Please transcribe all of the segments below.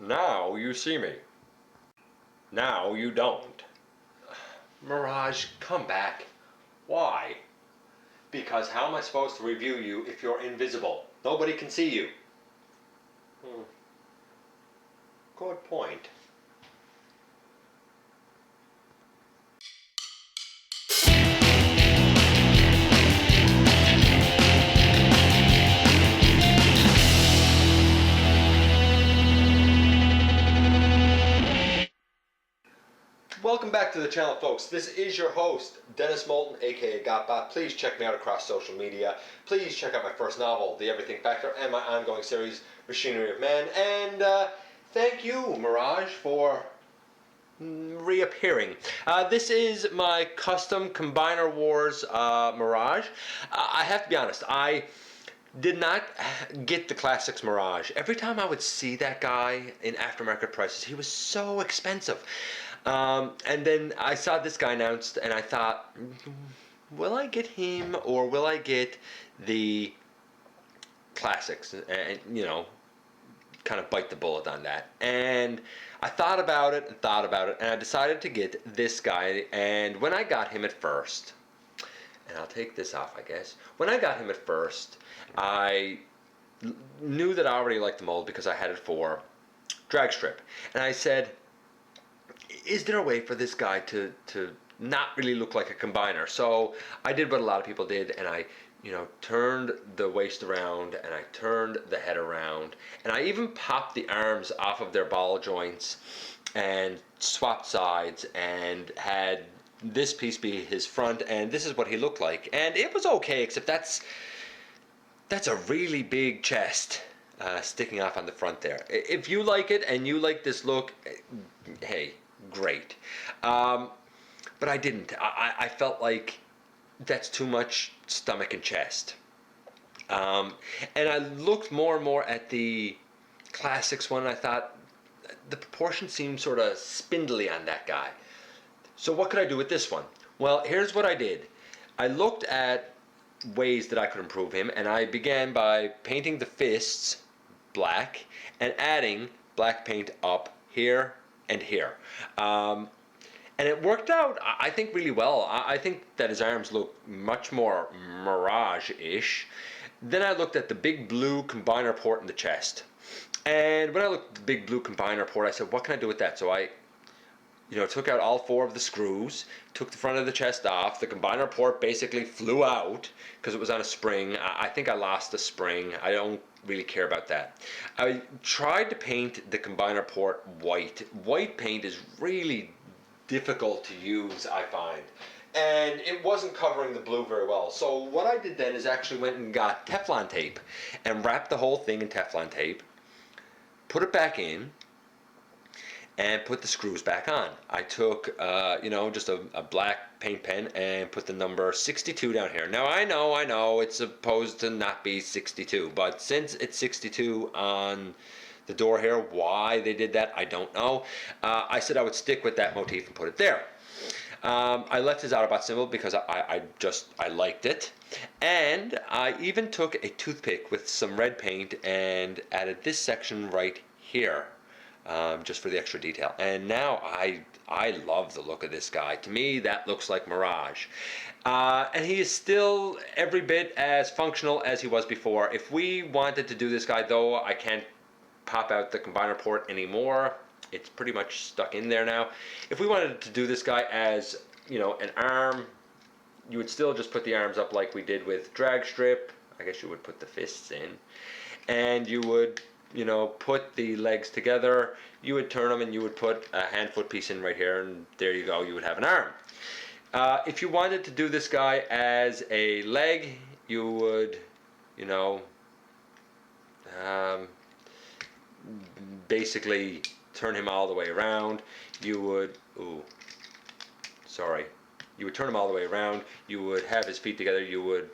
Now you see me. Now you don't. Mirage, come back. Why? Because how am I supposed to review you if you're invisible? Nobody can see you. Good point. Welcome back to the channel, folks. This is your host, Dennis Moulton, aka GotBot. Please check me out across social media. Please check out my first novel, The Everything Factor, and my ongoing series, Machinery of Man. And thank you, Mirage, for reappearing. This is my custom Combiner Wars Mirage. I have to be honest, I did not get the Classics Mirage. Every time I would see that guy in aftermarket prices, he was so expensive. And then I saw this guy announced, and I thought, will I get him or will I get the Classics? And you know, kind of bite the bullet on that. And I thought about it and thought about it, and I decided to get this guy. And when I got him at first, and I'll take this off, I guess. When I got him at first, I knew that I already liked the mold because I had it for drag strip. And I said, is there a way for this guy to not really look like a combiner? So I did what a lot of people did, and I turned the waist around, and I turned the head around, and I even popped the arms off of their ball joints and swapped sides and had this piece be his front, and this is what he looked like. And it was okay, except that's a really big chest sticking off on the front there. If you like it and you like this look, hey, great. But I didn't. I felt like that's too much stomach and chest. And I looked more and more at the Classics one, and I thought the proportion seemed sort of spindly on that guy. So what could I do with this one? Well, here's what I did. I looked at ways that I could improve him, and I began by painting the fists black and adding black paint up here and here. And it worked out, I think, really well. I think that his arms look much more Mirage-ish. Then I looked at the big blue combiner port in the chest. And when I looked at the big blue combiner port, I said, what can I do with that? So I took out all 4 of the screws, took the front of the chest off. The combiner port basically flew out because it was on a spring. I think I lost the spring. I don't really care about that. I tried to paint the combiner port white. White paint is really difficult to use, I find. And it wasn't covering the blue very well. So what I did then is actually went and got Teflon tape and wrapped the whole thing in Teflon tape, put it back in, and put the screws back on. I took, just a black paint pen and put the number 62 down here. Now I know it's supposed to not be 62, but since it's 62 on the door here, why they did that, I don't know. I said I would stick with that motif and put it there. I left his Autobot symbol because I liked it. And I even took a toothpick with some red paint and added this section right here. Just for the extra detail. And now I love the look of this guy. To me, that looks like Mirage. And he is still every bit as functional as he was before. If we wanted to do this guy, though, I can't pop out the combiner port anymore. It's pretty much stuck in there now. If we wanted to do this guy as, an arm, you would still just put the arms up like we did with drag strip. I guess you would put the fists in. And you would put the legs together, you would turn them, and you would put a hand-foot piece in right here, and there you go, you would have an arm. If you wanted to do this guy as a leg, you would, basically turn him all the way around. You would, you would turn him all the way around, you would have his feet together, you would,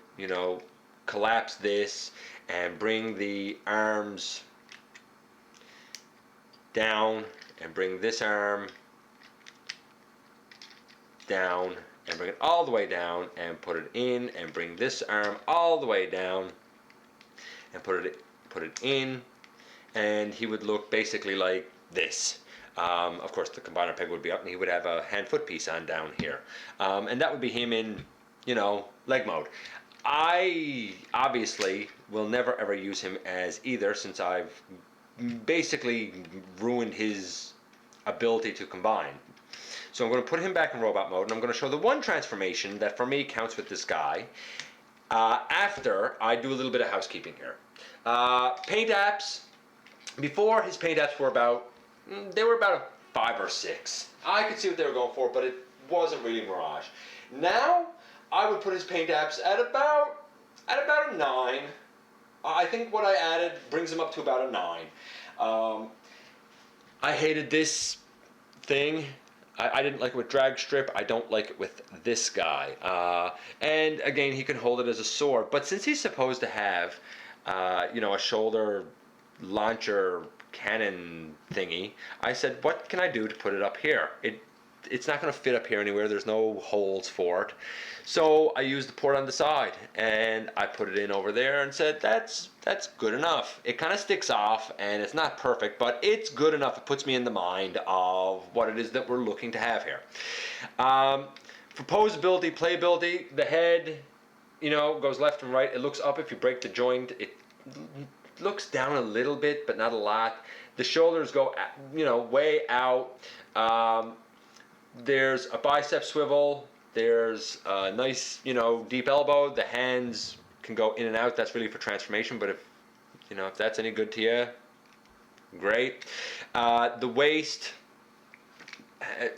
collapse this, and bring the arms down, and bring this arm down, and bring it all the way down, and put it in, and bring this arm all the way down, and put it in, and he would look basically like this. Of course, the combiner peg would be up, and he would have a hand-foot piece on down here, and that would be him in, leg mode. I obviously will never ever use him as either, since I've basically ruined his ability to combine. So I'm going to put him back in robot mode, and I'm going to show the one transformation that for me counts with this guy after I do a little bit of housekeeping here. Paint apps. Before, his paint apps were about a 5 or 6. I could see what they were going for, but it wasn't really Mirage. Now, I would put his paint apps at about a 9. I think what I added brings him up to about a 9. I hated this thing. I didn't like it with drag strip. I don't like it with this guy. And again, he can hold it as a sword. But since he's supposed to have, a shoulder launcher cannon thingy, I said, what can I do to put it up here? It's not going to fit up here anywhere. There's no holes for it. So I used the port on the side, and I put it in over there and said, that's good enough. It kind of sticks off, and it's not perfect, but it's good enough. It puts me in the mind of what it is that we're looking to have here. For posability, playability, the head, goes left and right. It looks up if you break the joint. It looks down a little bit, but not a lot. The shoulders go, way out. There's a bicep swivel. There's a nice, deep elbow. The hands can go in and out. That's really for transformation, but if that's any good to you, great. The waist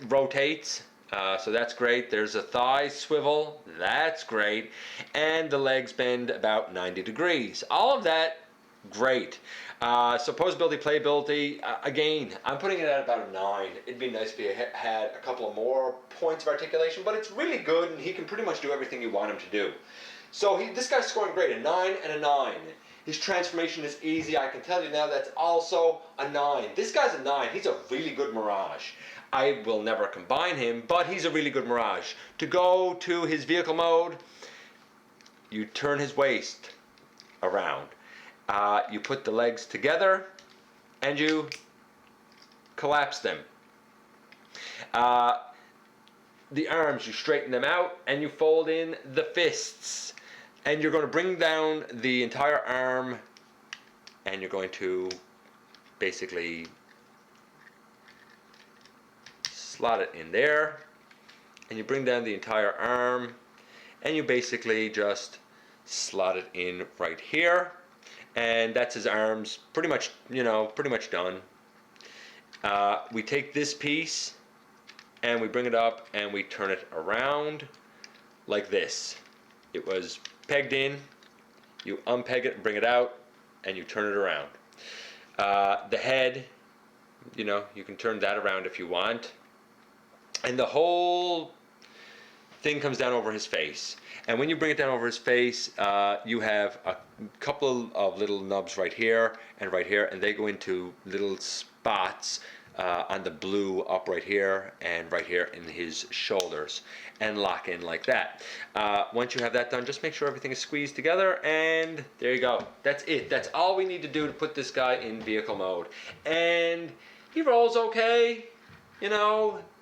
rotates, so that's great. There's a thigh swivel. That's great. And the legs bend about 90 degrees. All of that, great. So posability, playability, again, I'm putting it at about a 9. It'd be nice if he had a couple of more points of articulation, but it's really good, and he can pretty much do everything you want him to do. So this guy's scoring great, a 9 and a 9. His transformation is easy. I can tell you now that's also a 9. This guy's a 9. He's a really good Mirage. I will never combine him, but he's a really good Mirage. To go to his vehicle mode, you turn his waist around. You put the legs together and you collapse them. The arms, you straighten them out and you fold in the fists. And you're going to bring down the entire arm, and you're going to basically slot it in there. And you bring down the entire arm, and you basically just slot it in right here. And that's his arms, pretty much done. We take this piece and we bring it up and we turn it around like this. It was pegged in, you unpeg it and bring it out, and you turn it around. The head, you can turn that around if you want. And the whole thing comes down over his face. And when you bring it down over his face, you have a couple of little nubs right here, and they go into little spots on the blue up right here and right here in his shoulders, and lock in like that. Once you have that done, just make sure everything is squeezed together, and there you go. That's it. That's all we need to do to put this guy in vehicle mode. And he rolls okay.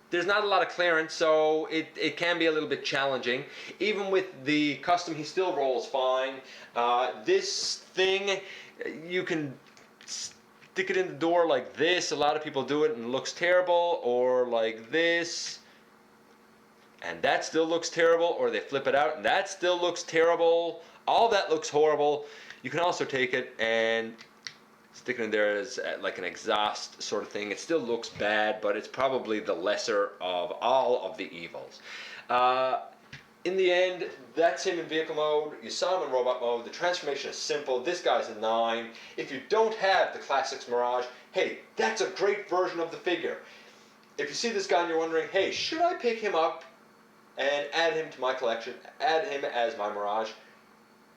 There's not a lot of clearance, so it can be a little bit challenging. Even with the custom, he still rolls fine. This thing, you can stick it in the door like this. A lot of people do it and it looks terrible, or like this, and that still looks terrible, or they flip it out and that still looks terrible. All that looks horrible. You can also take it and stick it in there as like an exhaust sort of thing. It still looks bad, but it's probably the lesser of all of the evils. In the end, that's him in vehicle mode. You saw him in robot mode. The transformation is simple. This guy's a 9. If you don't have the Classics Mirage, hey, that's a great version of the figure. If you see this guy and you're wondering, hey, should I pick him up and add him to my collection, add him as my Mirage?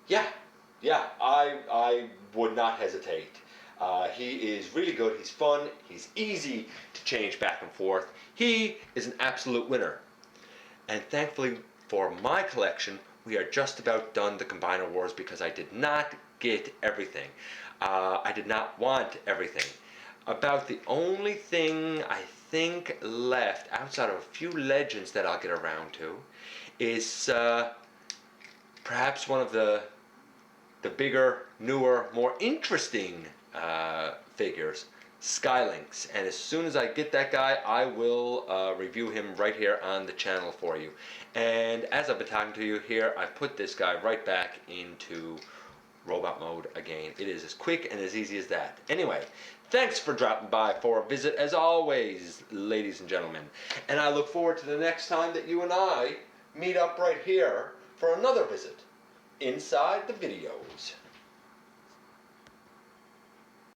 Yeah, I would not hesitate. He is really good. He's fun. He's easy to change back and forth. He is an absolute winner. And thankfully for my collection, we are just about done the Combiner Wars, because I did not get everything. I did not want everything. about the only thing I think left, outside of a few legends that I'll get around to, is perhaps one of the bigger, newer, more interesting figures, Skylinks. And as soon as I get that guy, I will review him right here on the channel for you. And as I've been talking to you here, I've put this guy right back into robot mode again. It is as quick and as easy as that. Anyway, thanks for dropping by for a visit as always, ladies and gentlemen. And I look forward to the next time that you and I meet up right here for another visit inside the videos.